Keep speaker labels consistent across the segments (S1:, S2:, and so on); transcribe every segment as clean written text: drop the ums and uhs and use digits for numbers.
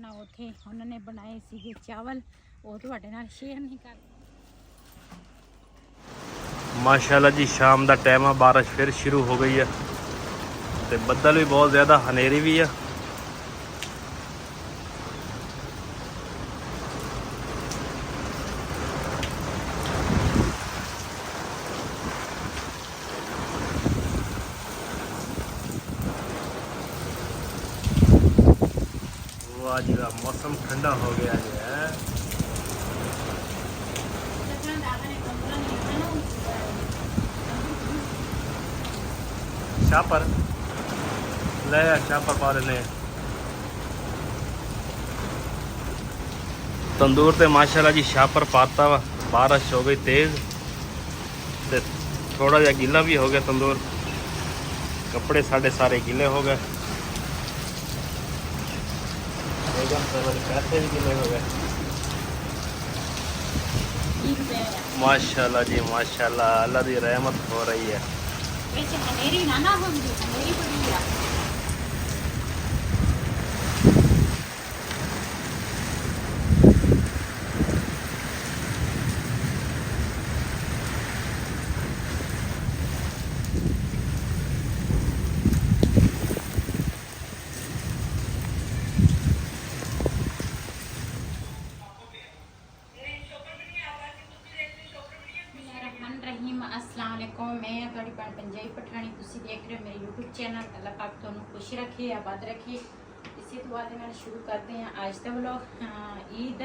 S1: खाना उत्थे उन्होंने बनाए सीगे चावल, वो तुहाडे नाल शेयर नहीं कर।
S2: माशाल्लाह जी शाम का टाइम है, बारिश फिर शुरू हो गई है तो बदल भी बहुत ज़्यादा, हनेरी भी है। आज का मौसम ठंडा हो गया है। शापर ले शापर पा लेने तंदूर ते माशाल्लाह जी शापर पाता वा। बारिश हो गई तेज ते थोड़ा जा गीला भी हो गया तंदूर, कपड़े साढ़े सारे गीले हो गए, पैसे भी गीले हो गए। माशाल्लाह जी माशाल्लाह, अल्लाह की रहमत हो रही है।
S1: वैसे हनेरी ना होंगी, हनेरी बड़ी है। अस्सलाम वालेकुम, मैं थोड़ी भैन पंजाबी पठानी, तुसी देख रहे हो मेरे यूट्यूब चैनल। अल्लाह पाक तुहानू खुश रखे, आबाद रखे। इसी दुआ दे नाल शुरू करते हैं आज का व्लॉग। ईद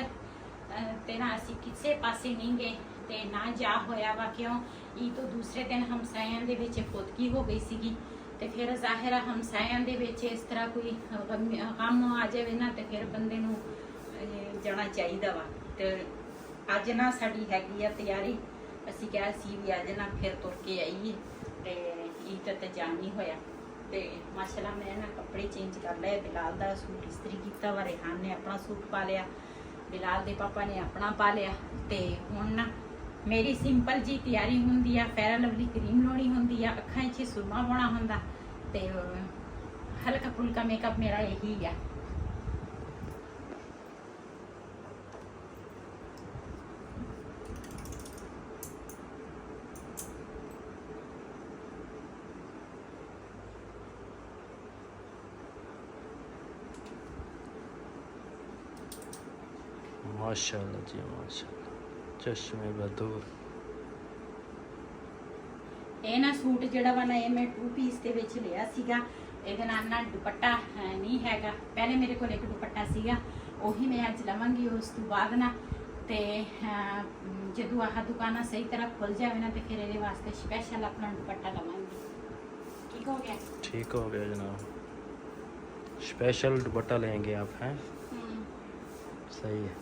S1: ते ना असी किसी पासे नहीं गए ते ना जा होया वा, क्यों ईद तो दूसरे दिन हमसायां दे विच फौतगी हो गई सीगी ते फिर ज़ाहिर है हमसायां दे विच इस तरह कोई गम आ जाए ना ते फिर बंदे नू जाना चाहिदा वा। ते अज ना साडी हैगी आ तैयारी, ਅਸੀਂ ਕਿਹਾ ਸੀ ਵੀ ਅੱਜ ਨਾ ਫਿਰ ਤੁਰ ਕੇ ਆਈਏ ਤੇ ਈਦ ਤੇ ਜਾਣ ਨਹੀਂ ਹੋਇਆ। ਤੇ ਮਾਸ਼ਾਅੱਲਾ ਮੈਂ ਨਾ ਕੱਪੜੇ ਚੇਂਜ ਕਰ ਲਏ, ਬਿਲਾਲ ਦਾ ਸੂਟ ਇਸਤਰੀ ਕੀਤਾ ਵਾ, ਰਿਹਾਨ ਨੇ ਆਪਣਾ ਸੂਟ ਪਾ ਲਿਆ, ਬਿਲਾਲ ਦੇ ਪਾਪਾ ਨੇ ਆਪਣਾ ਪਾ ਲਿਆ। ਤੇ ਹੁਣ ਨਾ ਮੇਰੀ ਸਿੰਪਲ ਜੀ ਤਿਆਰੀ ਹੁੰਦੀ ਆ, ਫੇਅਰ ਲਵਲੀ ਕਰੀਮ ਲਾਉਣੀ ਹੁੰਦੀ ਆ, ਅੱਖਾਂ 'ਚ ਸੁਰਮਾ ਪਾਉਣਾ ਹੁੰਦਾ ਤੇ ਹਲਕਾ ਫੁਲਕਾ ਮੇਕਅਪ ਮੇਰਾ ਇਹੀ ਆ।
S2: माशाल्लाह जी माशाल्लाह, चश्मे बदूर।
S1: ਇਹ ਨਾ ਸੂਟ ਜਿਹੜਾ ਵਾ ਨਾ ਇਹ ਮੈਂ 2 ਪੀਸ ਦੇ ਵਿੱਚ ਲਿਆ ਸੀਗਾ। ਇਹਦੇ ਨਾਲ ਨਾ ਦੁਪੱਟਾ ਨਹੀਂ ਹੈਗਾ, ਪਹਿਲੇ ਮੇਰੇ ਕੋਲ ਇੱਕ ਦੁਪੱਟਾ ਸੀਗਾ, ਉਹੀ ਮੈਂ ਅੱਜ ਲਵਾਂਗੀ। ਉਸ ਤੋਂ ਬਾਅਦ ਨਾ ਤੇ ਜਦੋਂ ਆਹ ਦੁਕਾਨਾਂ ਸਹੀ ਤਰ੍ਹਾਂ ਖੁੱਲ ਜਾਵੇ ਨਾ ਤੇ ਫਿਰ ਇਹਦੇ ਵਾਸਤੇ ਸਪੈਸ਼ਲ ਆਪਣਾ ਦੁਪੱਟਾ ਲਵਾਂਗੀ। ठीक हो गया?
S2: ठीक हो गया जनाब, स्पेशल दुपट्टा लेंगे आप हैं? सही है।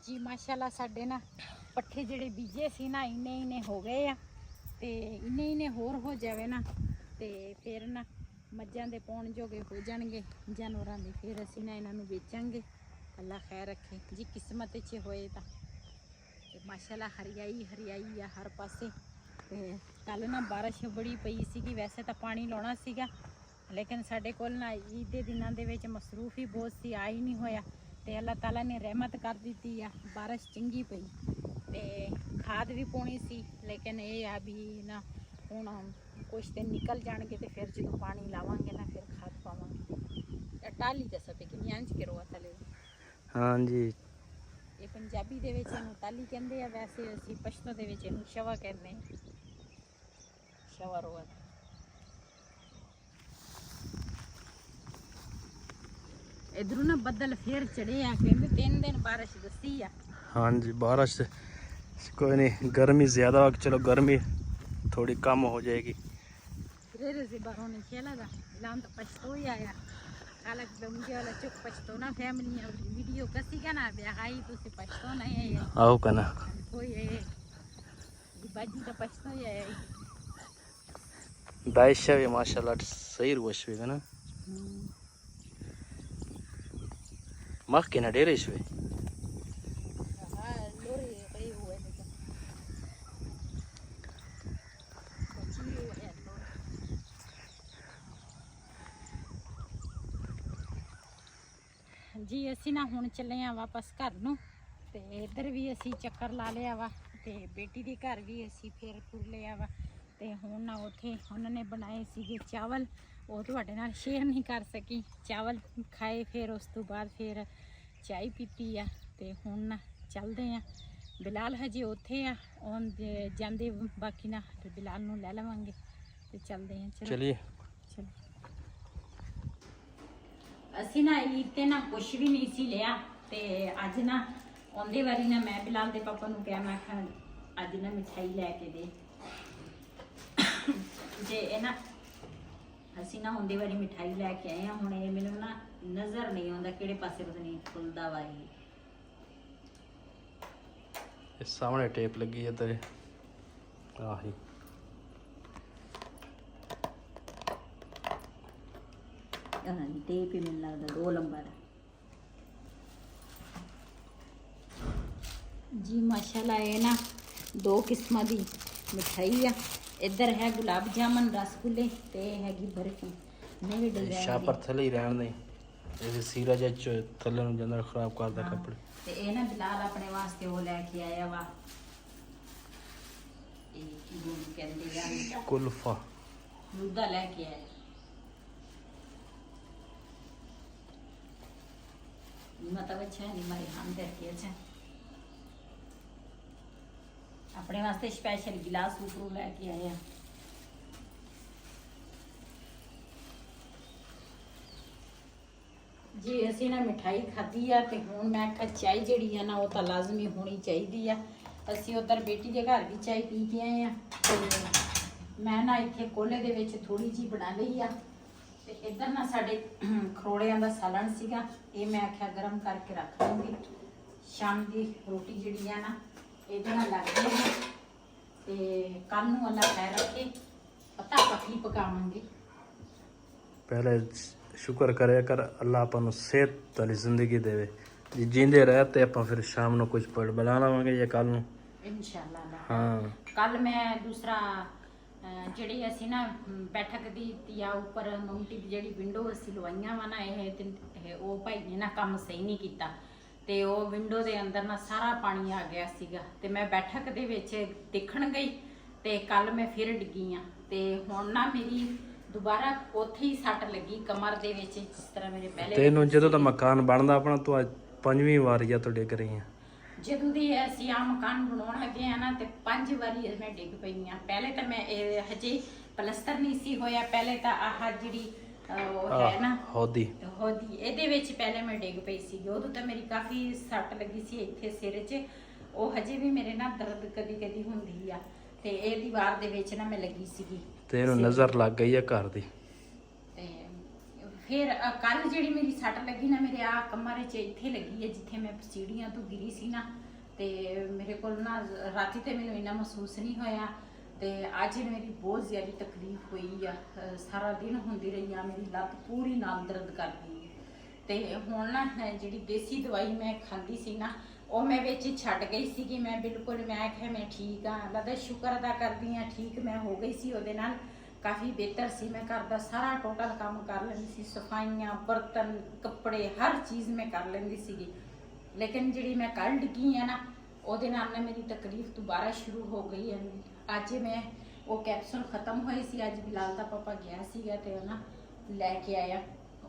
S1: जी माशाल्लाह साडे ना पट्ठे जेडे बीजे सी ना इन्ने हो गए आ ते इन्ने होर हो जावे ना ते फिर ना मज्जां दे पाउण जोगे हो जाणगे जानवरां दे, फिर असीं ना इन्हां नूं बेचांगे। अल्लाह खैर रखे जी, किस्मत च होए तां। ते माशाल्लाह हरियाई आ हर पासे। ते कल ना बारिश बड़ी पई सीगी, वैसे तां पानी लाउणा सीगा लेकिन साडे कोल ना ईद दे दिनां दे विच मसरूफ ही बहुत सी, आ ही नहीं होया। ते अल्लाह ताला ने रहमत कर दी आ, बारिश चंगी पई ते खाद भी पाउणी सी, लेकिन ये आ भी ना ਹੁਣ ਕੁਛ ਦਿਨ ਨਿਕਲ ਜਾਣਗੇ ਤੇ ਫਿਰ ਜਦੋਂ ਪਾਣੀ ਲਾਵਾਂਗੇ ਨਾ ਫਿਰ ਖਾਦ ਪਾਵਾਂਗੇ। ਟਾਲੀ ਦਾ ਸਪੇ ਕਿ ਇੰਜ ਕਰਵਾ ਤਲੇ।
S2: ਹਾਂਜੀ
S1: ਇਹ ਪੰਜਾਬੀ ਦੇ ਵਿੱਚ ਇਹਨੂੰ ਟਾਲੀ ਕਹਿੰਦੇ ਆ, ਵੈਸੇ ਅਸੀਂ ਪਸ਼ਤੋ ਦੇ ਵਿੱਚ ਇਹਨੂੰ ਸ਼ਵਾ ਕਹਿੰਦੇ ਹਾਂ। ਸ਼ਵਾ ਰੋਆ इधरों ना बदल फिर चढ़े आ, कहते 3 दिन बारिश दसी आ।
S2: हाँ जी बारिश कोई नहीं, गर्मी ज़्यादा हो, चलो गर्मी थोड़ी कम हो जाएगी।
S1: फिर से बारों ने खेला था लाम तो पछतो ही आया। हालांकि तो मुझे वाला चुप पछतो ना फैमिली है वीडियो कसी का ना बे हाई तो से पछतो नहीं है
S2: आओ कना
S1: कोई है बाजी तो पछतो ही है।
S2: दाइशा भी माशाल्लाह सही रुशवे का ना मख के ना डेरे शवे
S1: हां लोरी कई हुए देखो बची हुई है जी। ਅਸੀਂ ਨਾ ਹੁਣ ਚੱਲੇ ਆ ਵਾਪਸ ਘਰ ਨੂੰ ਤੇ ਇੱਧਰ ਵੀ ਅਸੀਂ ਚੱਕਰ ਲਾ ਲਿਆ ਵਾ ਤੇ ਬੇਟੀ ਦੇ ਘਰ ਵੀ ਅਸੀਂ ਫਿਰ ਤੁਰ ਲਿਆ ਵਾ ਤੇ ਹੁਣ ਨਾ ਉੱਥੇ ਉਹਨਾਂ ਨੇ ਬਣਾਏ ਸੀਗੇ ਚਾਵਲ, ਉਹ ਤੁਹਾਡੇ ਨਾਲ ਸ਼ੇਅਰ ਨਹੀਂ ਕਰ ਸਕੀ। ਚਾਵਲ ਖਾਏ ਫਿਰ ਉਸ ਤੋਂ ਬਾਅਦ ਫਿਰ ਚਾय ਪੀਤੀ ਆ ਤੇ ਹੁਣ ਨਾ ਚੱਲਦੇ ਆ। ਬਿਲਾਲ ਹਜੇ ਉੱਥੇ ਆ ਔਨ ਜਾਂਦੇ ਬਾਕੀ ਨਾ ਬਿਲਾਲ ਨੂੰ ਲੈ ਲਵਾਂਗੇ ਤੇ ਚੱਲਦੇ ਆ।
S2: ਚਲਿਏ
S1: ਚਲੋ ਅਸੀਂ ਨਾ ਈਦ ਤੇ ਨਾ ਕੁਛ ਵੀ ਨਹੀਂ ਸੀ ਲਿਆ ਤੇ ਅੱਜ ਨਾ ਆਉਂਦੇ ਵਾਰੀ ਨਾ ਮੈਂ ਬਿਲਾਲ ਦੇ ਪਾਪਾ ਨੂੰ ਕਿਹਾ ਮੈਂ ਕਿਹਾ ਅੱਜ ਨਾ ਮਿਠਾਈ ਲੈ ਕੇ ਦੇ ਜੇ ਇਹ ਨਾ ਅਸੀਂ ਨਾ ਆਉਂਦੇ ਵਾਰੀ ਮਿਠਾਈ ਲੈ ਕੇ ਆਏ ਆ। ਹੁਣ ਇਹ ਮੈਨੂੰ ਨਾ ਨਜ਼ਰ ਨਹੀਂ ਆਉਂਦਾ ਕਿਹੜੇ ਪਾਸੇ ਪਤਾ ਨਹੀਂ ਖੁੱਲਦਾ ਵਾ ਇਹ
S2: सामने टेप लगी है तेरे आही
S1: ਟੇਪ ਹੀ ਮੈਨੂੰ ਲੱਗਦਾ 2 ਨੰਬਰ ਜੀ। ਮਾਸ਼ਾਅੱਲਾ ਇਹ ਨਾ 2 ਕਿਸਮਾਂ ਦੀ ਮਿਠਾਈ ਆ। ਇੱਧਰ ਹੈ ਗੁਲਾਬ ਜਾਮਨ ਰਸਗੁੱਲੇ ਤੇ ਹੈਗੀ ਬਰਫੀ। ਨਹੀਂ ਡਿਜ਼ਾਈਨ
S2: शापर थले ही रहन दे जैसे सीरा जे थले नु जंदर खराब करदा कपड़े
S1: ਤੇ ਇਹ ਨਾ ਬਿਲਾਲ ਆਪਣੇ ਵਾਸਤੇ ਉਹ ਲੈ ਕੇ ਆਇਆ ਵਾ ਇਹ ਕੀ ਬੋਲ ਕਹਿੰਦੇ ਆ
S2: कुल्फा
S1: ਮੁੱਦਾ ਲੈ ਕੇ ਆਇਆ। मतलब अच्छा है नहीं मारी हम करके अच्छा अपने वास्ते स्पेशल गिलास उपरू लेके आए हैं। जी असी ना मिठाई खाधी आ ते हुण मैं आखा चाय जिहड़ी है ना वो तो लाजमी होनी चाहिए। असी उधर बेटी के घर भी चाय पी के आए हैं ते मैं ना इत्थे कोले दे विच थोड़ी जी बना लई आ ते इधर ना साडे खरोड़ियां दा सालन सीगा ये मैं आख्या गर्म करके रख लूँगी। शाम की रोटी जिहड़ी है ना इहदे नाल लग जाएगी ते कल नूं अल्लाह खैर रखे पता पकड़ी पकावांगे।
S2: पहले शुक्र करे कर अल्लाह अपन सेहत वाली जिंदगी देवे जी जींदे रहते अपन फिर शाम को कुछ पढ़ बना लवांगे या कल नूं
S1: इंशाअल्लाह।
S2: हाँ
S1: कल मैं दूसरा ਜਿਹੜੀ ਅਸੀਂ ਨਾ ਬੈਠਕ ਦੀ ਜਾਂ ਉੱਪਰ ਮੌਂਟੀ ਦੀ ਜਿਹੜੀ ਵਿੰਡੋ ਅਸੀਂ ਲਵਾਈਆਂ ਵਾ ਨਾ ਇਹ ਉਹ ਭਾਈ ਨੇ ਨਾ ਕੰਮ ਸਹੀ ਨਹੀਂ ਕੀਤਾ ਤੇ ਉਹ ਵਿੰਡੋ ਦੇ ਅੰਦਰ ਨਾ ਸਾਰਾ ਪਾਣੀ ਆ ਗਿਆ ਸੀਗਾ ਤੇ ਮੈਂ ਬੈਠਕ ਦੇ ਵਿੱਚ ਦੇਖਣ ਗਈ ਤੇ ਕੱਲ ਮੈਂ ਫਿਰ ਡਿੱਗੀ ਆ ਤੇ ਹੁਣ ਨਾ ਮੇਰੀ ਦੁਬਾਰਾ ਉੱਥੇ ਹੀ ਸੱਟ ਲੱਗੀ ਕਮਰ ਦੇ ਵਿੱਚ ਜਿਸ ਤਰ੍ਹਾਂ ਮੇਰੇ ਪਹਿਲੇ
S2: ਤੈਨੂੰ ਜਦੋਂ ਦਾ ਮਕਾਨ ਬਣਦਾ ਆਪਣਾ ਤੂੰ 5ਵੀਂ ਵਾਰ ਜਾਂ ਤੋਂ ਡਿੱਗ ਰਹੀ ਆ।
S1: ਜਦੋਂ ਦੀ ਅਸੀਂ ਆ ਮਕਾਨ ਬਣਾਉਣ ਲੱਗੇ ਆ ਨਾ ਤੇ 5 ਵਾਰੀ ਮੈਂ ਡਿੱਗ ਪਈ ਆ। ਪਹਿਲੇ ਤਾਂ ਮੈਂ ਹਜੇ ਪਲਸਤਰ ਨਹੀਂ ਸੀ ਹੋਇਆ, ਪਹਿਲੇ ਤਾਂ ਆਹ ਜਿਹੜੀ ਉਹ ਹੈ ਨਾ ਹੋਦੀ ਇਹਦੇ ਵਿੱਚ ਪਹਿਲੇ ਮੈਂ ਡਿੱਗ ਪਈ ਸੀ। ਉਦੋਂ ਤਾਂ ਮੇਰੀ ਕਾਫੀ ਸੱਟ ਲੱਗੀ ਸੀ ਇੱਥੇ ਸਿਰ 'ਚ, ਉਹ ਹਜੇ ਵੀ ਮੇਰੇ ਨਾਲ ਦਰਦ ਕਦੀ ਕਦੀ ਹੁੰਦੀ ਆ ਤੇ ਇਹ ਦੀਵਾਰ ਦੇ ਵਿੱਚ ਨਾ ਮੈਂ ਲੱਗੀ ਸੀਗੀ
S2: ਤੇ ਇਹਨੂੰ ਨਜ਼ਰ ਲੱਗ ਗਈ ਆ ਘਰ ਦੀ।
S1: ਤੇ ਫਿਰ ਕੱਲ ਜਿਹੜੀ ਮੇਰੀ ਸੱਟ ਲੱਗੀ ਨਾ ਮੇਰੇ ਆ ਕਮਰੇ 'ਚ ਇੱਥੇ ਲੱਗੀ ਹੈ ਜਿੱਥੇ ਮੈਂ ਸੀੜੀਆਂ ਤੋਂ ਗਿਰੀ ਸੀ ਨਾ ਤੇ ਮੇਰੇ ਕੋਲ ਨਾ ਰਾਤੀ ਤੇ ਮੈਨੂੰ ਇੰਨਾ ਮਹਿਸੂਸ ਨਹੀਂ ਹੋਇਆ ਤੇ ਅੱਜ ਮੇਰੀ ਬਹੁਤ ਜ਼ਿਆਦਾ ਤਕਲੀਫ ਹੋਈ ਆ। ਸਾਰਾ ਦਿਨ ਹੁੰਦੀ ਰਹੀ ਆ, ਮੇਰੀ ਲੱਤ ਪੂਰੀ ਨਾਲ ਦਰਦ ਕਰਦੀ ਤੇ ਹੁਣ ਨਾ ਜਿਹੜੀ ਦੇਸੀ ਦਵਾਈ ਮੈਂ ਖਾਂਦੀ ਸੀ ਨਾ ਉਹ ਮੈਂ ਵਿੱਚ ਛੱਡ ਗਈ ਸੀ ਕਿ ਮੈਂ ਬਿਲਕੁਲ ਮੈਂ ਕਿਹਾ ਮੈਂ ਠੀਕ ਆ। ਅੱਲਾ ਦਾ ਸ਼ੁਕਰ ਅਦਾ ਕਰਦੀ ਆ ਠੀਕ ਮੈਂ ਹੋ ਗਈ ਸੀ, ਉਹਦੇ ਨਾਲ ਕਾਫੀ ਬਿਹਤਰ ਸੀ। ਮੈਂ ਘਰ ਦਾ ਸਾਰਾ ਟੋਟਲ ਕੰਮ ਕਰ ਲੈਂਦੀ ਸੀ, ਸਫਾਈਆਂ ਬਰਤਨ ਕੱਪੜੇ ਹਰ ਚੀਜ਼ ਮੈਂ ਕਰ ਲੈਂਦੀ ਸੀਗੀ। ਲੇਕਿਨ ਜਿਹੜੀ ਮੈਂ ਕੱਲ੍ਹ ਡਿੱਗੀ ਆ ਨਾ ਉਹਦੇ ਨਾਲ ਨਾ ਮੇਰੀ ਤਕਲੀਫ ਦੁਬਾਰਾ ਸ਼ੁਰੂ ਹੋ ਗਈ ਹੈ। ਅੱਜ ਮੈਂ ਉਹ ਕੈਪਸੂਲ ਖਤਮ ਹੋਏ ਸੀ। ਅੱਜ ਬਿਲਾਲ ਦਾ ਪਾਪਾ ਗਿਆ ਸੀਗਾ ਤੇ ਉਹ ਨਾ ਲੈ ਕੇ ਆਇਆ।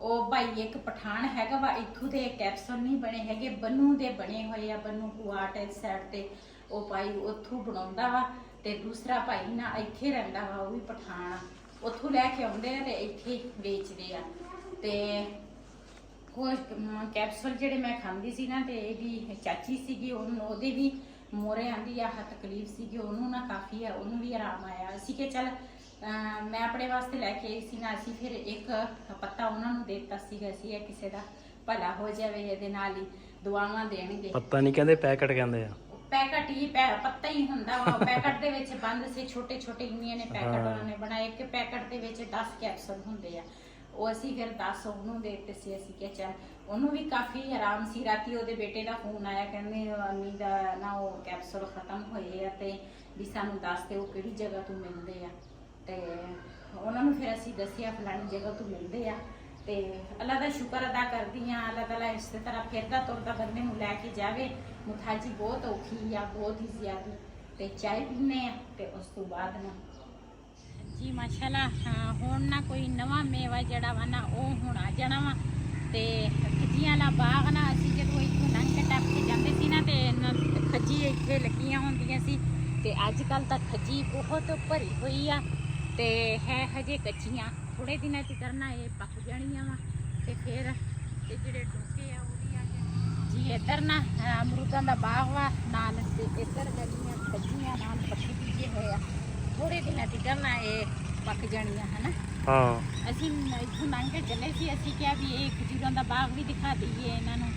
S1: ਉਹ ਭਾਈ ਇੱਕ ਪਠਾਨ ਹੈਗਾ ਵਾ, ਇੱਥੋਂ ਦੇ ਕੈਪਸੂਲ ਨਹੀਂ ਬਣੇ ਹੈਗੇ, ਬੰਨੂ ਦੇ ਬਣੇ ਹੋਏ ਆ। ਬੰਨੂ ਕੁਆਟ ਇਸ ਸਾਈਡ ਤੇ ਉਹ ਭਾਈ ਉੱਥੋਂ ਬਣਾਉਂਦਾ ਵਾ, ਤੇ ਦੂਸਰਾ ਭਾਈ ਨਾ ਇੱਥੇ ਰਹਿੰਦਾ ਵਾ, ਉਹ ਵੀ ਪਠਾਨ ਆ। ਉੱਥੋਂ ਲੈ ਕੇ ਆਉਂਦੇ ਆ ਤੇ ਇੱਥੇ ਵੇਚਦੇ ਆ। ਤੇ ਉਹ ਕੈਪਸੂਲ ਜਿਹੜੇ ਮੈਂ ਖਾਂਦੀ ਸੀ ਨਾ, ਤੇ ਇਹਦੀ ਚਾਚੀ ਸੀਗੀ, ਉਹਦੇ ਵੀ ਮੋਰੇ ਆਂਦੀ ਆ ਤਕਲੀਫ ਸੀਗੀ, ਉਹਨੂੰ ਨਾ ਕਾਫੀ ਆ, ਉਹਨੂੰ ਵੀ ਆਰਾਮ ਆਇਆ। ਅਸੀਂ ਕਿ ਚੱਲ ਮੈਂ ਆਪਣੇ ਵਾਸਤੇ ਲੈ ਕੇ ਆਈ ਸੀ ਨਾ, ਅਸੀਂ ਫਿਰ ਇੱਕ ਪੱਤਾ ਉਹਨਾਂ ਨੂੰ ਦੇ ਦਿੱਤਾ ਸੀਗਾ, ਅਸੀਂ ਇਹ ਕਿਸੇ ਦਾ ਭਲਾ ਹੋ ਜਾਵੇ, ਇਹਦੇ ਨਾਲ ਹੀ ਦੁਆਵਾਂ ਦੇਣਗੇ।
S2: ਪੱਤਾ ਨਹੀਂ ਕਹਿੰਦੇ, ਪੈਕਟ ਕਹਿੰਦੇ ਆ।
S1: ਪੈਕਟ ਹੀ ਪੱਤਾ ਹੀ ਹੁੰਦਾ ਵਾ। ਪੈਕਟ ਦੇ ਵਿੱਚ ਬੰਦ ਸੀ, ਛੋਟੇ ਛੋਟੇ ਇੰਨੀਆਂ ਨੇ ਪੈਕਟ ਉਹਨਾਂ ਨੇ ਬਣਾਏ। ਇੱਕ ਪੈਕਟ ਦੇ ਵਿੱਚ 10 ਕੈਪਸੂਲ ਹੁੰਦੇ ਆ। ਉਹ ਅਸੀਂ ਫਿਰ 10 ਉਹਨੂੰ ਦੇ ਦਿੱਤੇ ਸੀ। ਅਸੀਂ ਕਿਹਾ ਚੱਲ ਉਹਨੂੰ ਵੀ ਕਾਫੀ ਆਰਾਮ ਸੀ। ਰਾਤੀ ਉਹਦੇ ਬੇਟੇ ਦਾ ਫੋਨ ਆਇਆ, ਕਹਿੰਦੇ ਅੰਮੀ ਦਾ ਨਾ ਉਹ ਕੈਪਸੂਲ ਖਤਮ ਹੋਏ ਆ ਤੇ ਵੀ ਸਾਨੂੰ ਦੱਸ ਦੇ ਉਹ ਕਿਹੜੀ ਜਗ੍ਹਾ ਤੋਂ ਮਿਲਦੇ ਆ। ਤੇ ਉਹਨਾਂ ਨੂੰ ਫਿਰ ਅਸੀਂ ਦੱਸਿਆ ਫਲਾਣੀ ਜਗ੍ਹਾ ਤੋਂ ਮਿਲਦੇ ਆ। ਤੇ ਅੱਲਾ ਦਾ ਸ਼ੁਕਰ ਅਦਾ ਕਰਦੀ ਆ, ਅੱਲਾ ਤਾਲਾ ਇਸੇ ਤਰ੍ਹਾਂ ਫਿਰਦਾ ਤੁਰਦਾ ਬੰਦੇ ਨੂੰ ਲੈ ਕੇ ਜਾਵੇ। ਮੁਥਾਜੀ ਬਹੁਤ ਔਖੀ ਆ, ਬਹੁਤ ਹੀ ਜ਼ਿਆਦਾ। ਤੇ ਚਾਹ ਪੀਨੇ ਆ ਤੇ ਉਸ ਤੋਂ ਬਾਅਦ ਨਾ ਜੀ ਮਾਸ਼ਾਅੱਲਾ ਹੁਣ ਨਾ ਕੋਈ ਨਵਾਂ ਮੇਵਾ ਜਿਹੜਾ ਵਾ ਨਾ ਉਹ ਹੁਣ ਆ ਜਾਣਾ ਵਾ। ਤੇ ਖੱਜੀਆਂ ਵਾਲਾ ਬਾਗ ਨਾ, ਅਸੀਂ ਜਦੋਂ ਇੱਥੋਂ ਲੰਘ ਕੇ ਟੱਪ ਕੇ ਜਾਂਦੇ ਸੀ ਨਾ, ਤੇ ਖੱਜੀ ਇੱਥੇ ਲੱਗੀਆਂ ਹੁੰਦੀਆਂ ਸੀ। ਤੇ ਅੱਜ ਕੱਲ ਤਾਂ ਖੱਜੀ ਬਹੁਤ ਭਰੀ ਹੋਈ ਆ ਤੇ ਹੈ ਹਜੇ ਕੱਚੀਆਂ। ਥੋੜੇ ਦਿਨਾਂ ਚ ਕਰਨਾ ਇਹ ਪੱਕ ਜਾਣੀਆਂ ਵਾ। ਤੇ ਫਿਰ ਤੇ ਜਿਹੜੇ ਡੋਕੇ ਆ ਉਹ ਵੀ ਆ ਜਾਣਗੇ ਜੀ। ਇੱਧਰ ਨਾ ਅਮਰੂਦਾਂ ਦਾ ਬਾਗ ਵਾ ਨਾਲ, ਤੇ ਇੱਧਰ ਗਲੀਆਂ ਖੱਜੀਆਂ ਨਾਲ ਪੱਕੇ ਬੀਜੇ ਹੋਏ ਆ। ਥੋੜੇ ਦਿਨਾਂ ਚ ਕਰਨਾ ਇਹ ਪੱਕ ਜਾਣੀਆਂ ਹਨਾ।
S2: ਹਾਂ
S1: ਅਸੀਂ ਇੱਥੋਂ ਲੰਘ ਕੇ ਚੱਲੇ ਸੀ, ਅਸੀਂ ਕਿਹਾ ਵੀ ਇਹ ਖਜੂਰਾਂ ਦਾ ਬਾਗ ਵੀ ਦਿਖਾ ਦਈਏ ਇਹਨਾਂ ਨੂੰ।